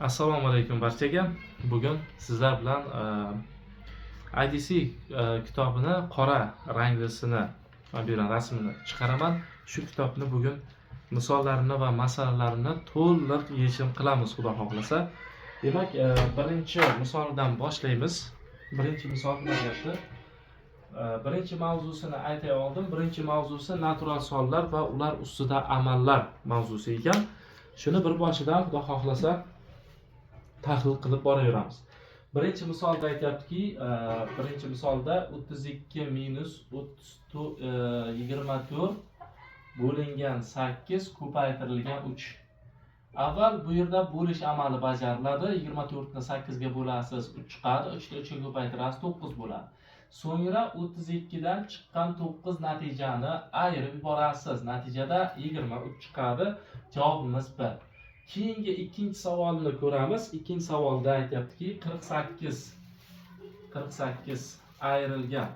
Assalomu alaykum barchaga. Bugun sizlar bilan IDC kitobini qora ranglisini mana bu yerdan rasmini chiqaraman. Shu kitobni bugun misollarini va masalalarini to'liq yechim qilamiz, xudo xohlasa. Demak, birinchi misoldan boshlaymiz. Birinchi misol nima deyapti? Birinchi mavzusini aytay oldim. Birinchi mavzusi natural sonlar va ular ustida amallar mavzusi ekan. Shuni bir boshidan xudo xohlasa tahlil qilib boraveramiz. Birinchi misolda aytyaptiki, birinchi misolda 32 minus 24 bo'lingan 8 ko'paytirilgan 3. Avval bu yerda bo'lish amali bajariladi. 24 ni 8 ga bo'lasiz, 3 chiqadi. 3 ni 3 ga ko'paytirasiz, 9 bo'ladi. So'ngra 32 dan chiqqan 9 natijani ayirib yuborasiz. Natijada 23 chiqadi. Javobimiz 1. Keyingi ikkinchi savolni ko'ramiz. Ikkinchi savolda aytyaptiki 48 ayrilgan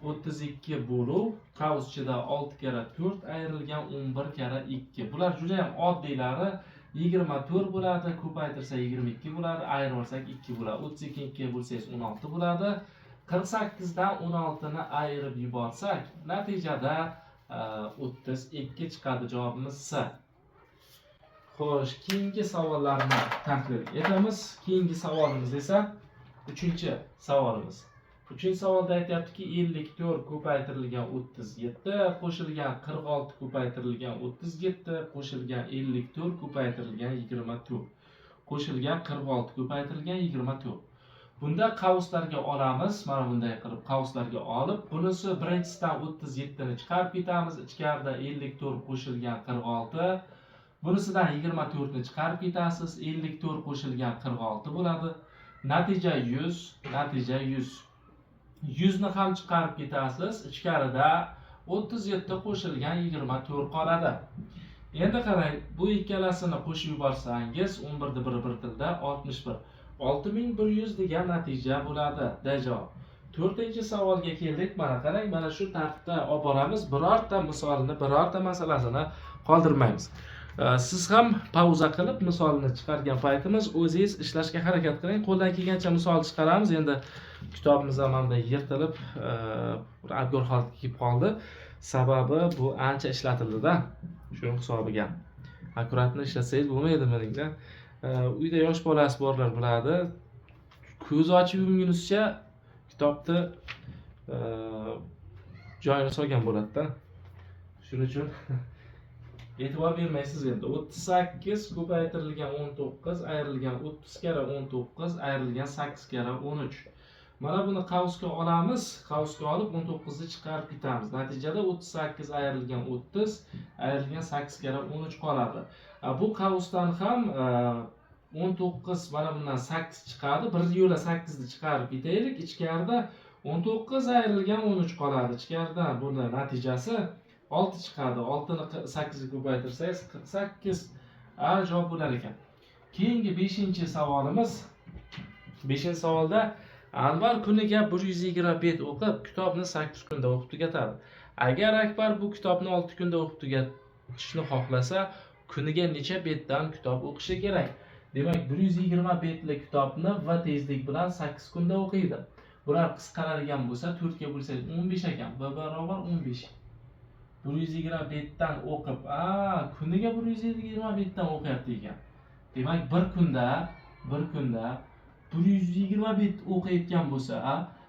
32 bo'luv qavs ichida 6 kara 4 ayrilgan 11 kara 2. Bular juda ham oddiylari. 24 bo'ladi, ko'paytirsa 22 bo'ladi, ayirib olsak 2 bo'ladi. 32 ga bo'lsangiz 16 bo'ladi. 48 dan 16 ni ayirib yuborsak, natijada 32 chiqadi. Javobimiz C. Xo'sh, keyingi savollarni tahlil etamiz. Keyingi savolimiz esa 3-savolimiz. 3-savolda aytyaptiki 54 ko'paytirilgan 37 qo'shilgan 46 ko'paytirilgan 37 qo'shilgan 54 ko'paytirilgan 24 qo'shilgan 46 ko'paytirilgan 24. Bunda qavslarga olamiz. Mana bunday qilib qavslarga olib, bunisi birinchisidan 37 ni chiqarib ketamiz. Ichkarida 54 qo'shilgan 46. Bunisidan 24 ni chiqarib ketasiz. 54 qo'shilgan 46 bo'ladi. Natija 100, natija 100. 100 ni ham chiqarib ketasiz. Ichkarida 37 qo'shilgan 24 qoladi. Endi qarang, bu ikkalasini qo'shib yuborsangiz 11 ni bir tilda 61. 6100 degan natija bo'ladi. Javob. 4-savolga keldik. Mana qarang, mana shu tartibda olib boramiz. Birorta misolni, birorta masalasini qoldirmaymiz. Siz ham pauza qilib misolni chiqargan paytimiz o'zingiz ishlashga harakat qiling. Qo'ldan kelgancha misol chiqaramiz. Endi kitobimiz zamonda yirtilib, abgor holatga kelib qoldi. Sababi bu ancha ishlatildi-da. Shuning hisobiga. Akkuratni ishlatsangiz bo'lmaydi meningda. Uyda yosh bolasi borlar biladi. Ko'z ochib yumgunizcha kitobni joyini solgan bo'ladi-da. Shuning uchun e'tibor bermaysiz endi. 38 ko'paytirilgan 19 ayrilgan 30 kara 19 ayrilgan 8 kara 13. Mana buni qavsga olamiz. Qavsga olib 19 ni chiqarib ketamiz. Natijada 38 ayrilgan 30 ayrilgan 8 kara 13 qoladi. Bu qavsdan ham 19 mana bundan 8 chiqadi. Bir yo'la 8 ni chiqarib ketaylik. Ichkarida 19 ayrilgan 13 qoladi. Ichkarida buni natijasi 6 chiqadi. 6 ni 8 ga ko'paytirsangiz 48. Javob bo'lar ekan. Keyingi 5-savolimiz. 5-savolda Anvar kuniga 120 bet o'qib, kitobni 8 kunda o'qib tugatadi. Agar Akbar bu kitobni 6 kunda o'qib tugatishni xohlasa, kuniga necha betdan kitob o'qishi kerak? Demak, 120 betli kitobni va tezlik bilan 8 kunda o'qiydi. Bular qisqaradigan bo'lsa, 4 ga bo'lsangiz 15 ekan. B barobar 15. 120 betdan o'qib, kuniga 120 betdan o'qiyapti ekan. Demak, bir kunda 120 bet o'qiyotgan bo'lsa,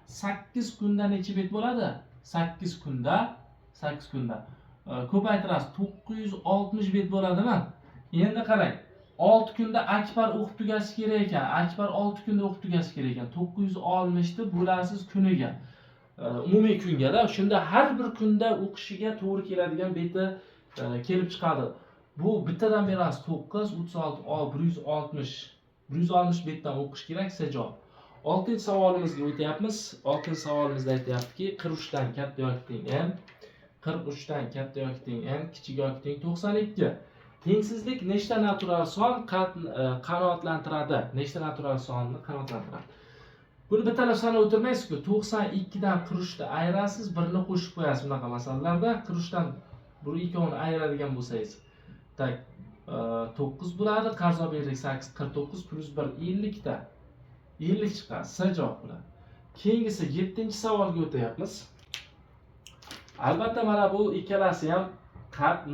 8 kunda necha bet bo'ladi? 8 kunda ko'paytirasiz, 960 bet bo'ladimi? Endi qarang, 6 kunda Akbar o'qib tugatishi kerak ekan. Akbar 6 kunda o'qib tugatishi kerak ekan. 960 ni bo'lasiz kuniga. Umumiy kunga-da. Shunda har bir kunda o'qishiga to'g'ri keladigan beti kelib chiqadi. Bu bittadan berasiz 9, 36, 160 betdan o'qish kerak javob. 6-savolimizga o'tyapmiz. 6-savolimizda aytyaptiki, 43 dan katta yoki teng n, 43 dan katta yoki teng n, kichik yoki teng 92. Tengsizlik nechta natural son qanoatlantiradi? Nechta natural sonni qanoatlantiradi? Buni bittalab sanab o'tirmaysiz-ku. 92 dan 43 ni ayirasiz, birini qo'shib qo'yasiz bunaqa masalalarda. 43 dan bu ikkovini ayiradigan bo'lsangiz, tak 9 bo'ladi. Qarzdor berdik 8 49 plus 1 50 ta. 50 chiqadi. S javob bo'ladi. Keyingisi 7-savolga o'tyapmiz. Albatta mana bu ikkalasi ham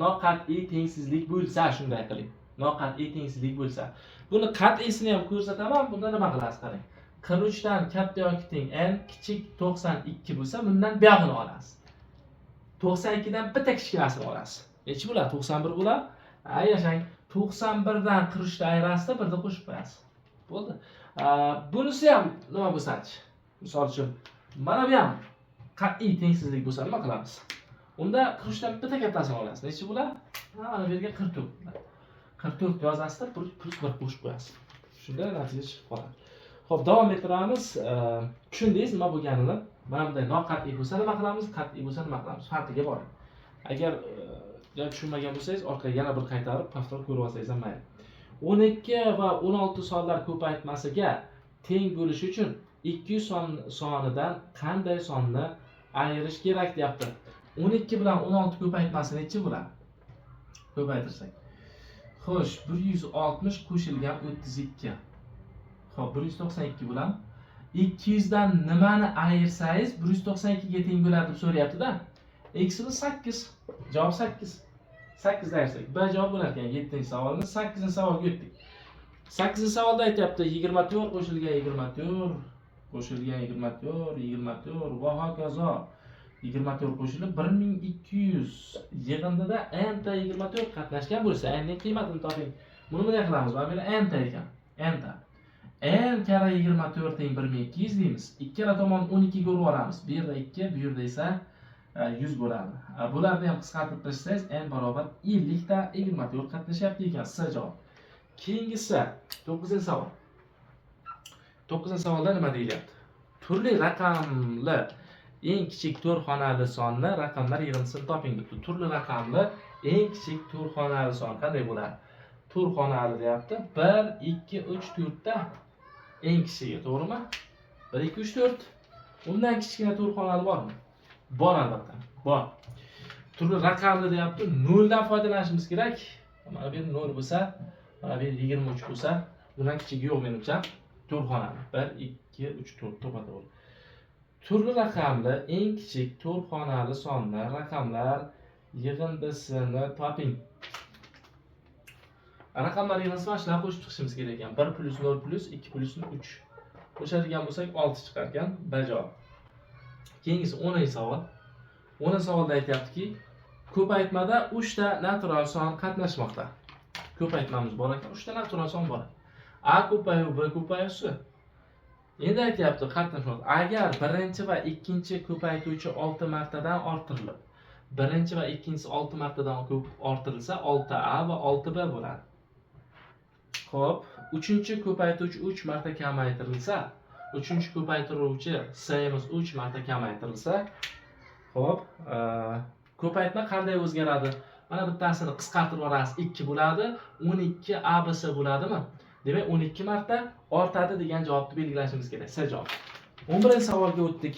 noqat'iy tengsizlik bo'lsa, shunday qiling. Noqat'iy tengsizlik bo'lsa. Buni qat'iysini ham ko'rsataman. Bunda nima qilasiz qarang. 43 dan katta yoki teng n kichik 92 bo'lsa, bundan buyog'ini olasiz. 92 dan bitta kichkinasini olasiz. Nechi bo'ladi? 91 bo'ladi. Yashang. 91 dan 43 ni ayirasizda birda qo'shib qo'yasiz. Bo'ldi. Bunisi ham nima bo'lsa-chi? Misol uchun, mana bu ham qat'iy tengsizlik bo'lsa nima qilamiz? Unda 43 dan bitta kattasini olasiz. Nechi bo'ladi? Mana bu yerga 44 bo'ladi. 44 yozasizda plus 1 qo'shib qo'yasiz. Shunda natija chiqib qoladi. Xo'p, davom ettiramiz. Tushundingiz nima bo'lganini? Mana bunday noqat'iy bo'lsa nima qilamiz? Qat'iy bo'lsa nima qilamiz? Farqiga boring. Agar tushunmagan bo'lsangiz, orqaga yana bir qaytarib, повтор ko'rib olsangiz ham mayli. 12 va 16 sonlar ko'paytmasiga teng bo'lishi uchun 200 sonidan qanday sonni ayirish kerak deyapti. 12 bilan 16 ko'paytmasi necha bo'ladi? Ko'paytirsak. Xo'sh, 160 qo'shilgan 32. Xo'p, 192 bilan 200 dan nimani ayirsangiz 192 ga teng bo'ladi deb so'rayapti-da. X'imiz 8. Javob 8. 8 ayirsak, B javob bo'lar ekan 7-savolni. 8-savolga o'tdik. 8-savolda aytyapti 24 qo'shilgan 24 qo'shilgan 24 24 va hokazo 24 qo'shilib 1200 yig'indida n ta 24 qatnashgan bo'lsa, n ning qiymatini toping. Buni bunday qilamiz. Mana bu n ta ekan. N ta. N kara 24 teng 1200 deymiz. Ikkala tomon 12 ga urib olamiz. Bu yerda 2, bu yerda esa 100 bo'ladi. Bularni ham qisqartirib tashlaysiz, n barobar 50 ta 24 qatnashyapti ekan. S javob. Keyingisi 9-savol. 9-savolda nima deyilyapti? Turli raqamli eng kichik to'rxonali sonni raqamlar yig'indisini toping debdi. Turli raqamli eng kichik to'rxonali son qanday bo'ladi? To'rxonali deyapti. 1 2 3 4 ta eng kichigi, to'g'rimi? 1 2 3 4. Undan kichkina to'rxonali bormi? Bor albatta. Bor. Turli raqamli deyapti. 0 dan foydalanishimiz kerak. Mana bu 0 bo'lsa, mana bu 23 bo'lsa, bundan kichigi yo'q menimcha. To'rxonali. 1 2 3 4 to'g'ri. Turli raqamli eng kichik to'rxonali sonlar raqamlar yig'indisini toping. Raqamlar yig'indisini mana shular qo'shib chiqishimiz kerak ekan. 1 plus 0 plus 2 plus 3. Qo'shadigan bo'lsak 6 chiqar ekan. B javob. Keyingisi 10-savol. 10-savolda aytyaptiki, ko'paytmada 3 ta natural son qatnashmoqda. Ko'paytmamiz bor ekan, 3 ta natural son bor. A ko'payib, B ko'payib. Endi aytyapti qatnashmoqda. Agar birinchi va ikkinchi ko'paytuvchi 6 martadan orttirilib, birinchi va ikkinchisi 6 martadan orttirilsa 6A va 6B bo'ladi. Xo'p, uchinchi ko'paytuvchi 3 marta kamaytirilsa, uchinchi ko'paytiruvchi S'imiz 3 marta kamaytirilsa, xo'p, ko'paytma qanday o'zgaradi? Mana bittasini qisqartirib olasiz, 2 bo'ladi, 12 ABC bo'ladimi? Demak, 12 marta ortadi degan javobni belgilashimiz kerak. S javob. 11-savolga o'tdik.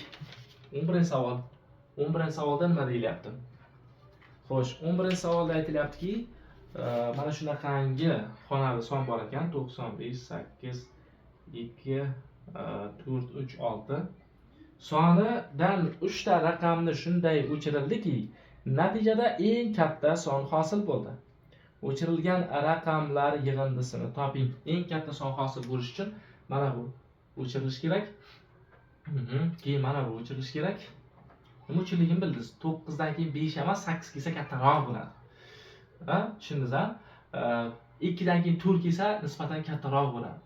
11-savol. 11-savolda nima deyilyapti? Xo'sh, 11-savolda aytilyaptiki, mana shunaqangi xonali son bor ekan, 95 8 2 4 3 6. Sonidan 3 ta raqamni shunday o'chirildiki, natijada eng katta son hosil bo'ldi. O'chirilgan raqamlar yig'indisini toping. Eng katta son hosil bo'lish uchun mana bu o'chirilishi kerak. Keyin mana bu o'chirilishi kerak. Nima uchunligini bildingiz. 9 dan keyin 5 emas, 8 kelsa kattaroq bo'ladi. Ha, tushundingiz-a? 2 dan keyin 4 kelsa nisbatan kattaroq bo'ladi.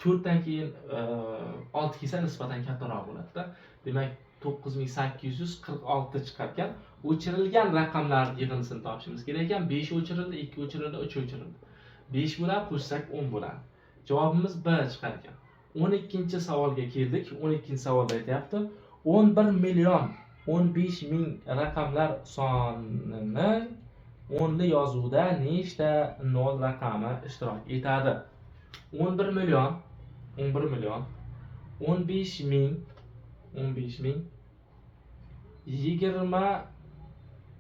4 dan keyin 6 kelsa nisbatan kattaroq bo'ladi-da. Demak, 9846 chiqar ekan. O'chirilgan raqamlar yig'indisini topishimiz kerak ekan. 5 o'chirildi, 2 o'chirildi, 3 o'chirildi. 5 bilan qo'shsak 10 bo'ladi. Javobimiz B chiqar ekan. 12-savolga keldik. 12-savolda aytyapti. 11 million 15 ming raqamlar sonini o'nli yozuvda nechta 0 raqami ishtirok etadi? 11 million 15 ming 20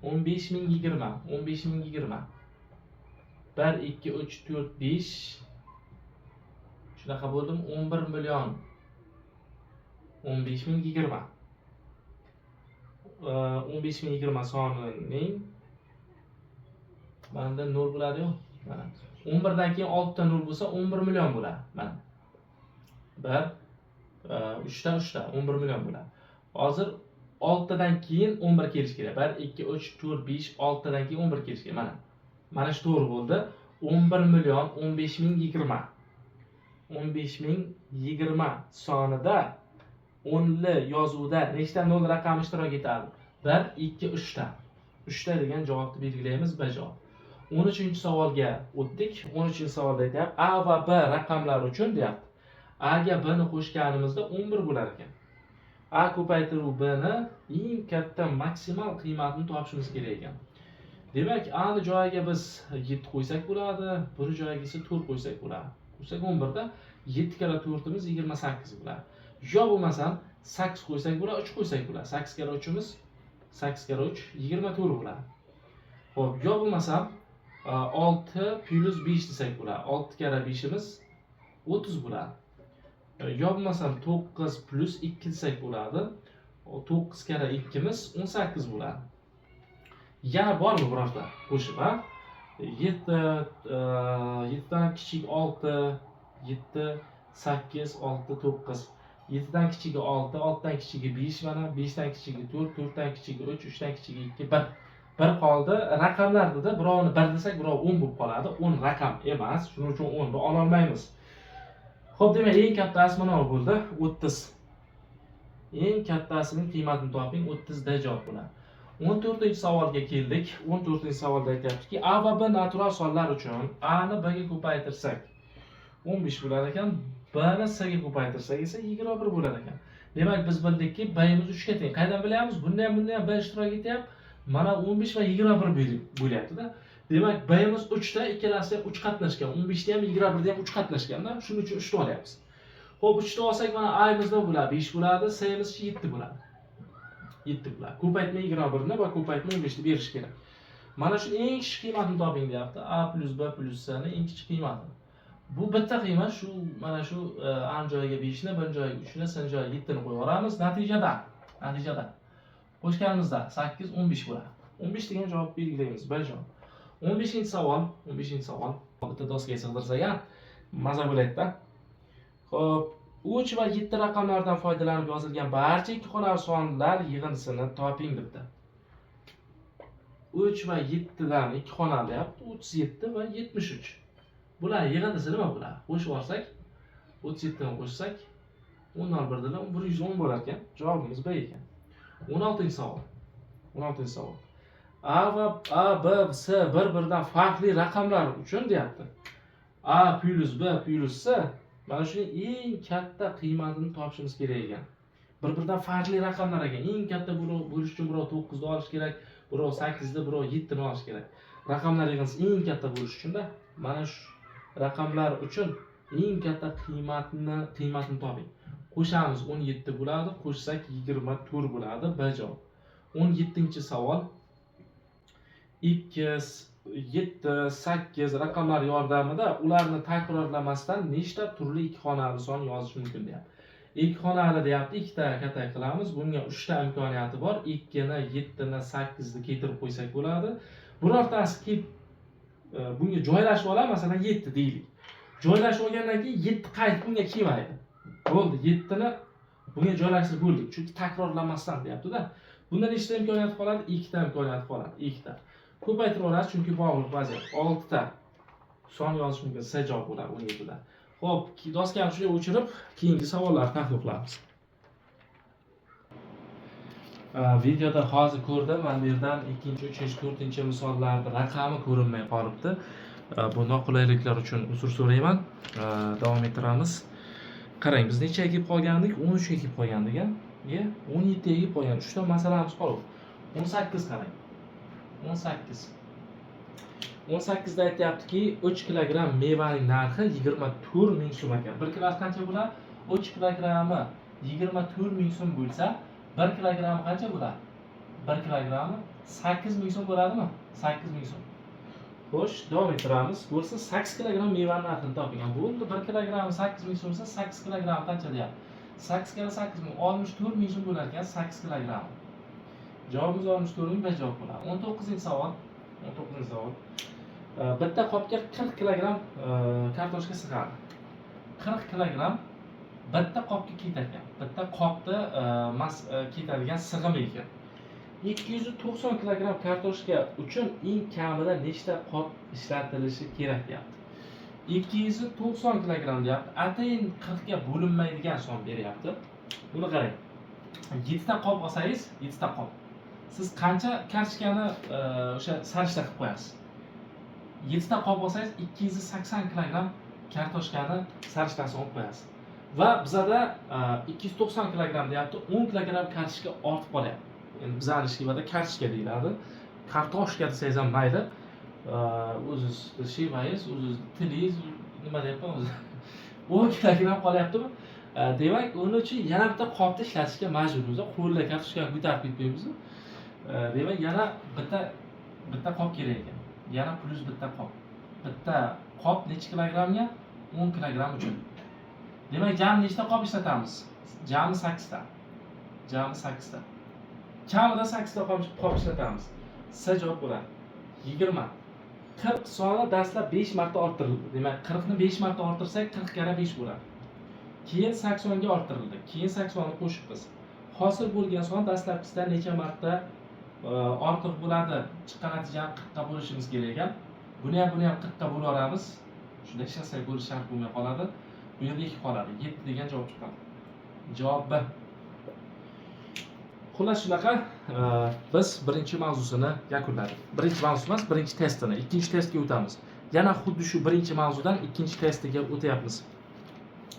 15 ming 20 1, 2, 3, 4, 5 shunaqa bo'ldim 11 million 15 ming 20 15 ming 20 sonining bunda 0 bo'ladi-yu. Mana 11 dan keyin 6 ta 0 bo'lsa 11 million bo'ladi. Mana 1 3 ta 11 million bo'ladi. Hozir 6 tadan keyin 11 kelish kerak. 1 2 3 4 5 6 tadan keyin 11 kelish kerak. Mana shu to'g'ri bo'ldi. 11 million 15 ming 20 15 ming 20 sonida 10li yozuvda nechta 0 raqami ishtirok etadi? 1 2 3 ta. 3 ta degan javobni belgilaymiz bajavob. 13-savolga o'tdik. 13-savolda aytayapti, A va B raqamlari uchun deyapti. A ga B ni qo'shganimizda 11 bo'lar ekan. A ko'paytiruv B ni eng katta maksimal qiymatini topishimiz kerak ekan. Demak, A ni joyiga biz 7 qo'ysak bo'ladi, B ni joyiga esa 4 qo'ysak bo'ladi. Qo'ysak 11 da 7 kara 4imiz 28 bo'ladi. Yo bo'lmasam 8 qo'ysak bo'ladi, 3 qo'ysak bo'ladi. 8 kara 3imiz 8 kara 3 24 bo'ladi. Xo'p, yo bo'lmasam 6 plus 5 desak bo'ladi. 6 kara 5imiz 30 bo'ladi. Yo bo'lmasam 9 plus 2 desak bo'ladi. 9 kara 2imiz 18 bo'ladi. Yana bormi birorta qo'shib, ha? 7 dan kichik 6 7 8 6 9 7 dan kichigi 6 6 dan kichigi 5 mana 5 dan kichigi 4 4 dan kichigi 3 3 dan kichigi 2 1 1 qoldi. Raqamlarda birovini 1 desak birov 10 bo'lib qoladi. 10 raqam emas, shuning uchun 10 ni ola olmaymiz. Xo'p, demak eng kattasi mana bu bo'ldi, 30. Eng kattasining qiymatini toping, 30 da javob bo'ladi. 14-savolga keldik. 14-savolda aytayaptiki, A va B natural sonlar uchun A ni B ga ko'paytirsak 15 bo'lar ekan, B ni C ga ko'paytirsak esa 21 bo'lar ekan. Demak, biz bildikki, B'imiz 3 ga teng. Qaydan bilamiz? Bunda ham B ishtirok etyapti. Mana 15 va 21 bo'lyapti-da. Demak, B'imiz 3 da, ikkalasi ham 3 qatnashgan. 15 da ham 21 da ham 3 qatnashganda, shuning uchun 3 ta olyapmiz. Xo'p, 3 ta olsak, mana A'imiz nima bo'ladi? 5 bo'ladi, C'imiz 7 bo'ladi. 7 bo'ladi. Ko'paytma 21 ni va ko'paytma 15 ni berish kerak. Mana shu eng kichik qiymatini toping deyapti. A plus B plus C ni eng kichik qiymati. Bu bitta qiymat shu mana shu A joyiga 5 ni, B joyiga 3 ni, C joyiga 7 ni qo'yib yuboramiz. Natijada qo'shganimizda 8 15 bo'ladi. 15 degan javob belgilaymiz. B javob. 15-savol. Bitta doskaga sig'dirsak ham maza bo'laydi-da. Xo'p, 3 va 7 raqamlardan foydalanib yozilgan barcha ikki xonali sonlar yig'indisini toping debdi. 3 va 7 dan ikki xonali deyapti, 37 va 73. Bular yig'indisi nima bo'ladi? Qo'shib olsak, 37 ni qo'shsak 10 dan 1 dan 110 bo'lar ekan. Javobimiz B ekan. 16-savol. A, B, C bir-biridan farqli raqamlar uchun deyapti. A plus B plus C mana shuning eng katta qiymatini topishimiz kerak ekan. Bir-biridan farqli raqamlar ekan. Eng katta bo'lish uchun birov 9 ni olish kerak, birov 8 ni, birov 7 ni olish kerak. Raqamlar yig'indisi eng katta bo'lish uchun-da, mana shu raqamlar uchun eng katta qiymatini toping. Qo'shamiz 17 bo'ladi, qo'shsak 24 bo'ladi. B javob. 17-savol. 2 7 8 raqamlar yordamida ularni takrorlamasdan nechta turli ikki xonali son yozish mumkin deyapti. Ikki xonali deyapti, ikkita katta qilamiz. Bunga 3 ta imkoniyati bor. 2 ni, 7 ni, 8 ni keltirib qo'ysak bo'ladi. Birortasi kelib bunga joylashib oladi, masalan 7 deylik. Joylashib olgandan keyin 7 qaytib bunga kelmaydi. Bo'ldi, 7 ni bunga joylashtirib bo'ldik. Chunki takrorlamasdan deyapti-da. Bunda nechta imkoniyat qoladi? 2 ta imkoniyat qoladi. 2 ta. Ko'paytirib olasiz, chunki bog'liq vaziyat. 6 ta son yozish mumkin. C javob bo'ladi 17 da. Xo'p, doskani shunday o'chirib, keyingi savollarni tahlil qilamiz. Videoda hozir ko'rdim, mana bu yerdan 2, 3, 4 misollarda raqami ko'rinmay qolibdi. Bu noqulayliklar uchun uzr so'rayman. Davom ettiramiz. Qarang, biz nechaga kelib qolgandik? 13 ga kelib qolgandik, a? 17 ga kelib qolgan. 3 ta masalamiz qoldi. 18 qarang. 18 da aytayaptiki, 3 kilogramm mevaning narxi 24 ming so'm ekan. 1 kilosi qancha bo'ladi? 3 kilogrammi 24 ming so'm bo'lsa, 1 kilogrammi qancha bo'ladi? 1 kilogrammi 8 ming so'm bo'ladimi? 8 ming so'm. Xo'sh, davom ettiramiz. Bo'lsa 8 kilogramm mevani narxini toping. Bo'ldi, 1 kilogrammi 8000 so'm bo'lsa 8 kilogramm qancha deyapti? 8 kere 8 ming 64000 so'm bo'lar ekan 8 kilogramm. Javobimiz 64 ming va javob bo'ladi. 19-savol. 19-savol. Bitta qopga 40 kilogramm kartoshka sig'adi. 40 kilogramm bitta qopga ketadi. Bitta qopda ketadigan sig'imi ekan. 290 kilogramm kartoshka uchun eng kamida nechta qop ishlatilishi kerak deyapti. 290 kilogramm deyapti. Atayin 40 ga bo'linmaydigan son beryapti. Buni qarang. 7 ta qop olsangiz, 7 ta qop. Siz qancha kartoshkani o'sha sarishta qilib qo'yasiz? 7 ta qop olsangiz 280 kilogramm kartoshkani sarishtasi olib qo'yasiz. Va bizada 290 kilogramm deyapti, 10 kilogramm kartoshka ortib qolyapti. Endi bizning shivada kartoshka deyiladi. Kartoshka desangiz ham mayli. O'zingiz shivangiz, o'zingiz tilingiz nima deyapman o'zi. 10 kilogramm qolyaptimi? Demak, uning uchun yana bitta qopni ishlatishga majburmiz. Qo'lda kartoshkani ko'tarib ketmaymiz. Demak, yana bitta qop kerak ekan. Yana plus bitta qop. Bitta qop necha kilogrammga? 10 kilogramm uchun. Demak, jami nechta qop ishlatamiz? Jami 8 ta. Jami 8 ta. Kamida 8 ta qop ishlatamiz. S javob bo'ladi. 20. 40 soni dastlab 5 marta orttirildi. Demak, 40 ni 5 marta orttirsak 40 kara 5 bo'ladi. Keyin 80 ga orttirildi. Keyin 80 ni qo'shibmiz. Hosil bo'lgan son dastlabkisidan necha marta ortiq bo'ladi? Chiqqan natijani 40 ga bo'lishimiz kerak ekan. Buni ham 40 ga bo'lib olamiz. Shunda ishlasak bo'lish shart bo'lmay qoladi. Bu yerda 2 qoladi. 7 degan javob chiqadi. Javob B. Xullas shunaqa, biz birinchi mavzusini yakunladik. Birinchi mavzu emas, birinchi testini, ikkinchi testga o'tamiz. Yana xuddi shu birinchi mavzudan ikkinchi testiga o'tyapmiz.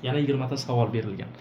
Yana 20 ta savol berilgan.